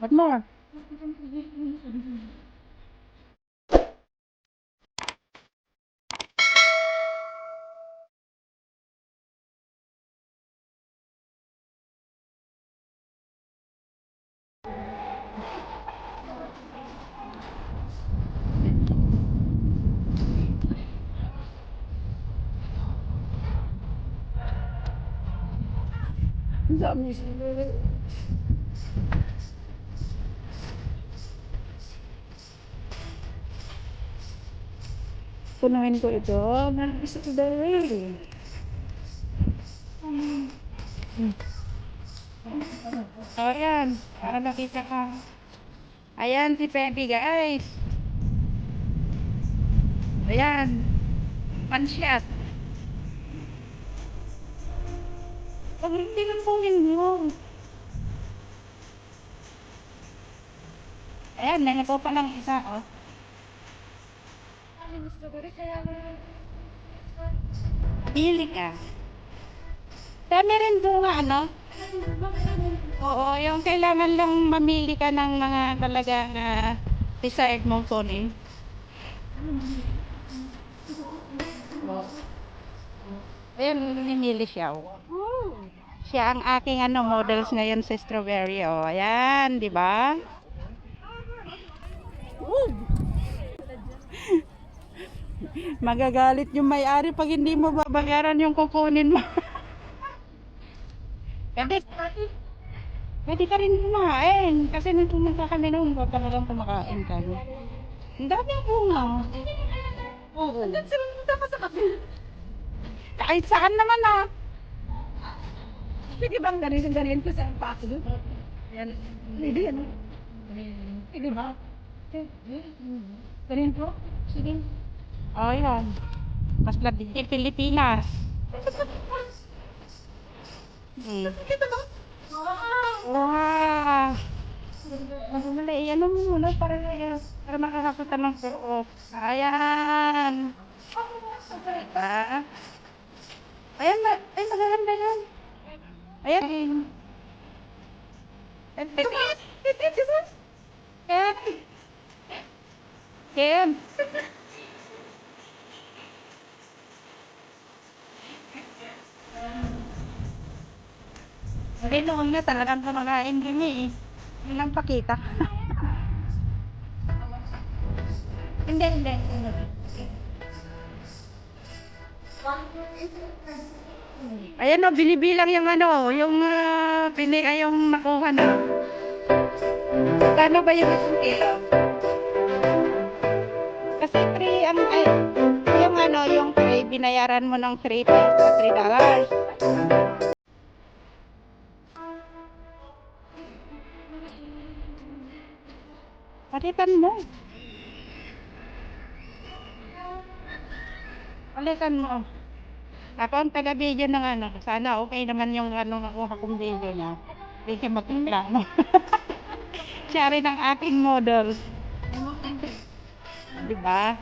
What more? Ang dami. Punuin ko ito. Nandito ko dahil. O, ayan. Para nakita ka. Ayan si Pepe, guys. Ayan. One shot. Pag hindi na pungin mo. Ayan, nanapo pa lang isa, oh. Pili ka. Dami rin doon nga, ano? Oo, yung kailangan lang mamili ka ng mga talaga na desired mong kunin. Ayun, namimili siya. Oh. Siya ang aking models ngayon sa strawberry. Oh, ayan, di ba? Magagalit yung may-ari pag hindi mo babayaran yung kukunin mo. Pwede, pwede ka rin kumain. Kasi nung pumunta kami nung talagang kumakain kami. Ang dami ang bunga. Oo. Andun sila punta pa sa kapil. Kahit saan naman ah. Pwede bang ganun ko sa paso doon? Yan. Pwede yan. Pwede ba? Ganun po? Sige. Oh, yan. Mas labing Pilipinas. Kita ba? Wow! Mali, ano mo muna para makakapunta ng co-op. Ayan! Diba? Ayan, ay magaganda yan. Ayan. Ken! Ken! Hindi noon nga talagang kumakain kami eh. Yun ang pakita. Hindi. Ayan o, binibilang yung yung yung nakuha na. Kano ba yung isang kilo? Kasi 3 ang, yung yung 3, binayaran mo ng 3 pesos, $3. Palitan mo. Palitan mo. Ako ang taga-video ng sana okay naman yung nakuha kong video niya. Hindi siya magreklamo. Siya rin ang aking model. Diba?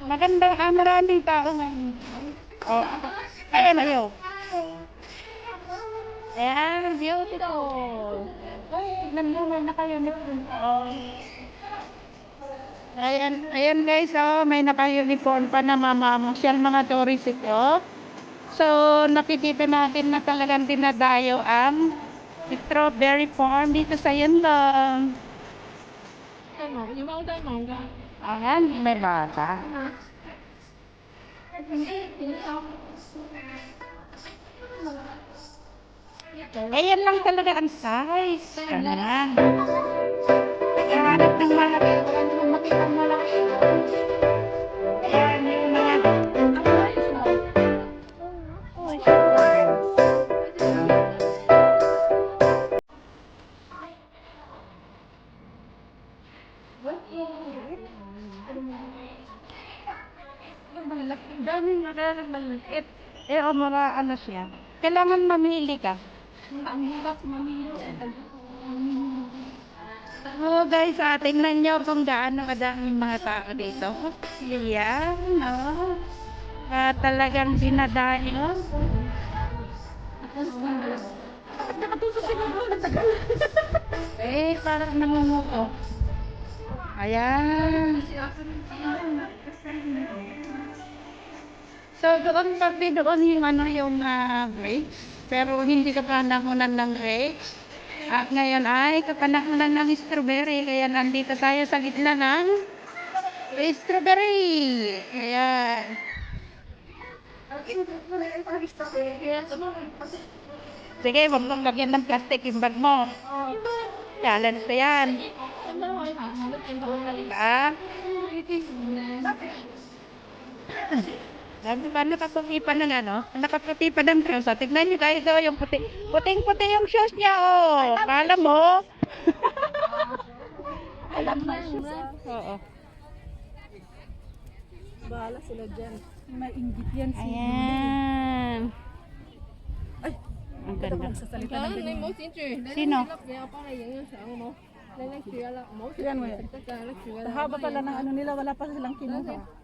Maganda, maraming tao ngayon. Oh, ayaw. Ayan, beautiful. Ay, naman na kayo nito. Oh. Ayan guys, oh, may naka-uniform pa na mamamasyal mga tourist ito. So, nakikita natin na talagang dinadayo ang strawberry farm dito sa Yanlong. Ayan, may bata. Ayan lang talaga ang size. Ayan. Naghahanap ng malaki. Wala naman makita malaki. Ayan yung mga... Daming maliit. Mga siya. Kailangan mamili ka. Ang hirap mamili. Oh guys, tingnan nyo kung gaano kadaming mga tao dito. Yan, oh. Talagang dinadayo. Nakatutok sila doon, ang tagal. Eh, parang namumuto. Ayan. So, doon pati doon yung ano yung grapes. Pero hindi ka panahonan ng grapes. At ngayon ay kapanahonan ng strawberry. Kaya nandito tayo sa gitna ng strawberry. Ayan. Sige, huwag mong lagyan ng plastic yung bag mo. Challenge ko yan. Ah? Nakapatipan ng ano? Nakapatipan ng shoes. Tignan nyo guys, oh, yung puti. Puting-puti yung shoes niya, oh. Kala mo? Alam mo shoes, oo. Bahala sila dyan. Mainggit yan si Ayan. Ay, ang ganda. magsasalita ng ganyan. Sino? Yan mo yan. Haba pala ng ano nila, wala pa silang kinuha.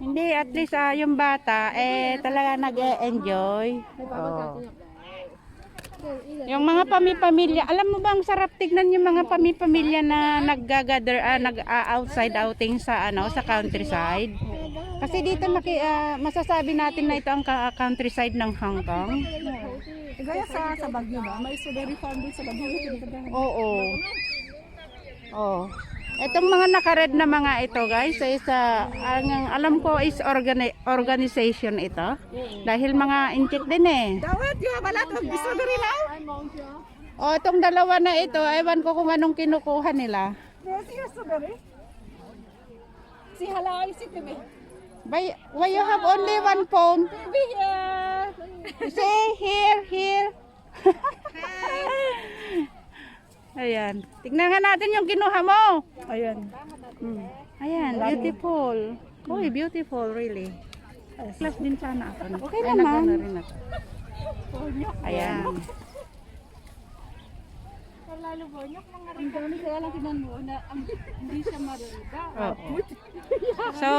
Hindi, at least yung bata, talaga nag-enjoy. Oh. Yung mga pamilya, alam mo ba ang sarap tignan yung mga pamilya na nag-gather, nag-outside outing sa sa countryside. Kasi dito masasabi natin na ito ang countryside ng Hong Kong. Gaya sa Baguio ba? May strawberry farm din sa Baguio. Oo. Oh. Itong mga naka-red na mga ito guys, ang alam ko is organization ito. Dahil mga incheck din eh. Dawat, you have a lot of strawberry now? Oh, itong dalawa na ito, ewan ko kung anong kinukuha nila. Yes, your strawberry. Si Hala, is it me? Why you have only one phone? Be here. Say here. Ayan. Tignan nga natin yung kinuha mo. Ayan. Ayan, beautiful. Uy, beautiful, really. Plus din sana ako. Okay Ay, naman. nagano rin ako. Ayan. Ang dami kaya lang tinan mo na hindi siya maruga. Oo. So,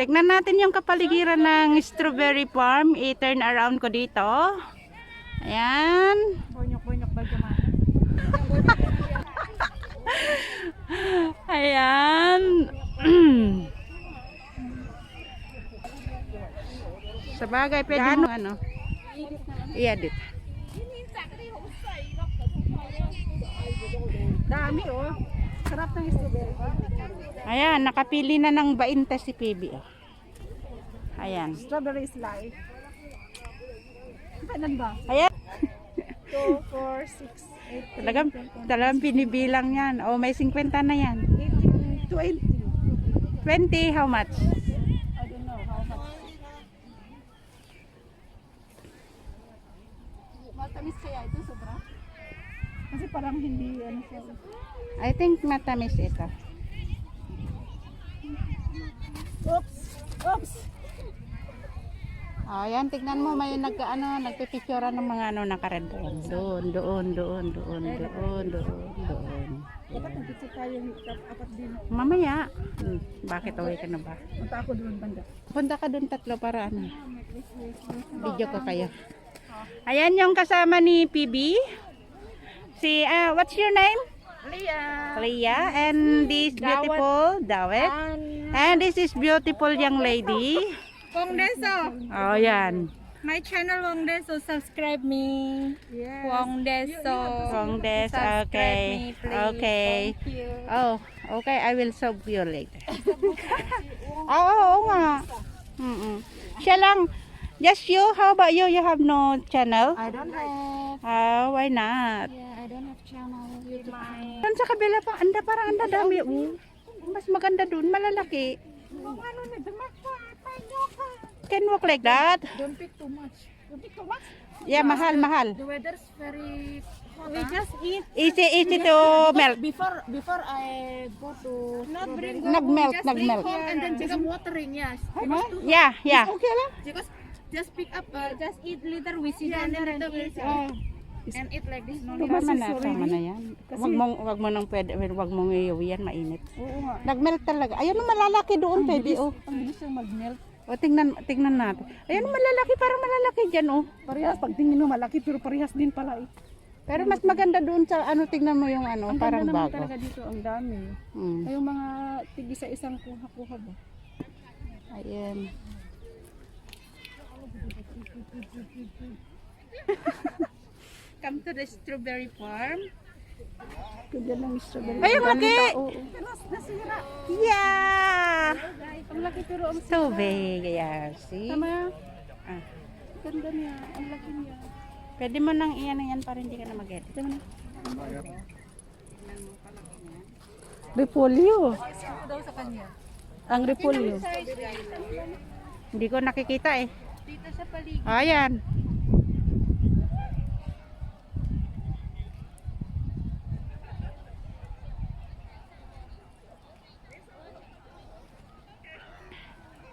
tignan natin yung kapaligiran ng strawberry farm. I-turn around ko dito. Ayan. Bonyok ba naman? Ayan. Sa bagay, pwede mo i-edit. Dami oh. Sarap ng strawberry. Ayan, nakapili na ng 20 si PB. Oh. Ayan. Strawberry is life. Kailan ba? Ayan. 2, 4, 6, 8, Talagang pinibilang yan. O, may 50 na yan. 18, 20. 20, how much? I don't know how much. Matamis kaya ito sobra? Kasi parang hindi ano siya. I think matamis ito. Oops! Ayan, tignan mo, may nagpipicturean ng mga naka-red doon. Doon. Dapat nag-pizza tayo apat din. Mamaya. Bakit uwi ka na ba? Punta ako doon banda. Punta ka doon tatlo para video ko kayo. Ayan yung kasama ni PB. What's your name? Leah. And this beautiful Dawet. And this is beautiful young lady. Wong Deso. Oh, yan. My channel Wong Deso, subscribe me. Yes. Wong Deso. Wong Des, okay. Okay. Thank you. Oh, okay. I will solve you later. Oo nga. Siya lang. Just you? How about you? You have no channel? I don't have. Why not? Yeah, I don't have channel. My. Doon sa kabila pa, parang anda dami. Mas maganda doon, malalaki. Ano na, Can walk like that? don't pick too much. Don't pick too much. Yeah, mahal. The weather's very hot. We just eat. Easy to melt. Before I go to not bring Nagmelt. and then just watering, yes. Yeah. Okay lang. Just pick up, just eat little we see and then and eat like this. No, Tama na yan. Wag mong iuwi yan, mainit. oo nga. Nagmelt talaga. Ayun, malalaki doon, baby. Oh. Ang bilis yung mag-melt. O, tingnan natin. Ayan, malalaki, parang malalaki dyan, oh. Parehas, pag tingin mo malaki pero parehas din pala eh. Pero mas maganda doon sa, ano, tingnan mo yung ano, Ang parang ganda naman bago. talaga dito, ang dami. Mm. Ay, yung mga tigi sa isang kuha-kuha ba? Ayan. Come to the strawberry farm. Ganda ng strawberry. Ay, ang laki! Oo. Nasira. Yeah! Ang laki pero ang So big, yeah. See? Tama. Ah. Ganda niya, ang laki niya. Pwede mo nang iyan para hindi ka na mag-edit. Tama na. Repolyo. Daw sa kanya. Ang repolyo. Hindi ko nakikita eh. Dito sa paligid. Ayan.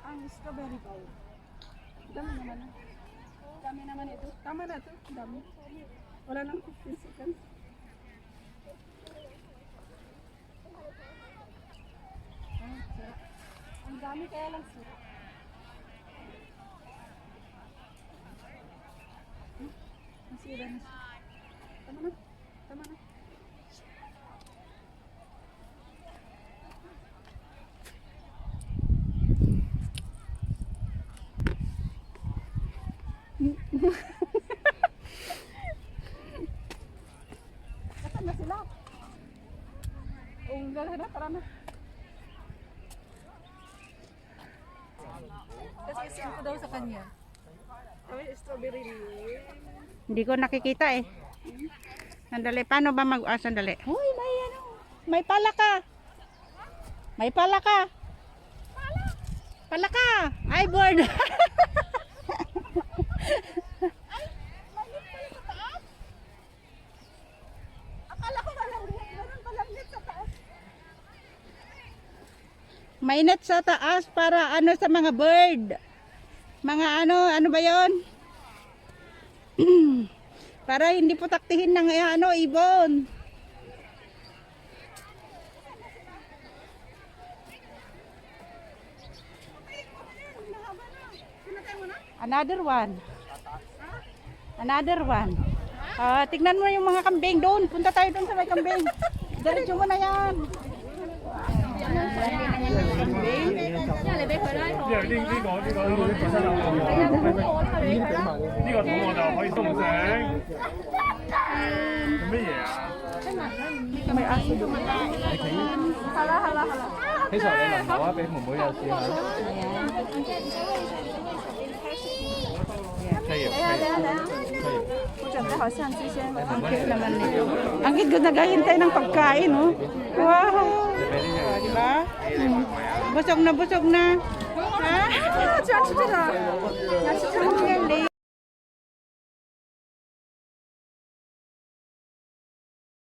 Ang strawberry pa. Dami naman. Dami naman ito. Tama na ito. Dami. Wala nang 15 seconds. Ang dami kaya lang sira. Nasira na siya. Tama na. Tama na. Nasaan na sila? Dala na, tara na. Tapos isin ko daw sa kanya. Ay, strawberry. Hindi ko nakikita eh. Sandali, paano ba sandali? Uy, may ano. May pala ka. May pala ka. Pala ka. Ay, bird. Akala ko walang net. Meron palang net sa taas. May net sa taas para ano sa mga bird. Mga ano ba 'yon? Para hindi putaktihin ng ano ibon. Another one. Another one. Tignan mo yung mga kambing doon. Punta tayo doon sa may kambing. Diretso mo na yan. 因為呢個本身有呢個肚我就可以鬆醒。做乜嘢啊？ 希常你輪流啊，俾妹妹有試下。可以，可以，可以。我準備好相機先。 Ang cute naman nito. Ang cute, naghahintay ng pagkain, oh. Wow! Diba? Busog na, busog na. Ha? 居然吃这个，要吃这个。 Ang galing.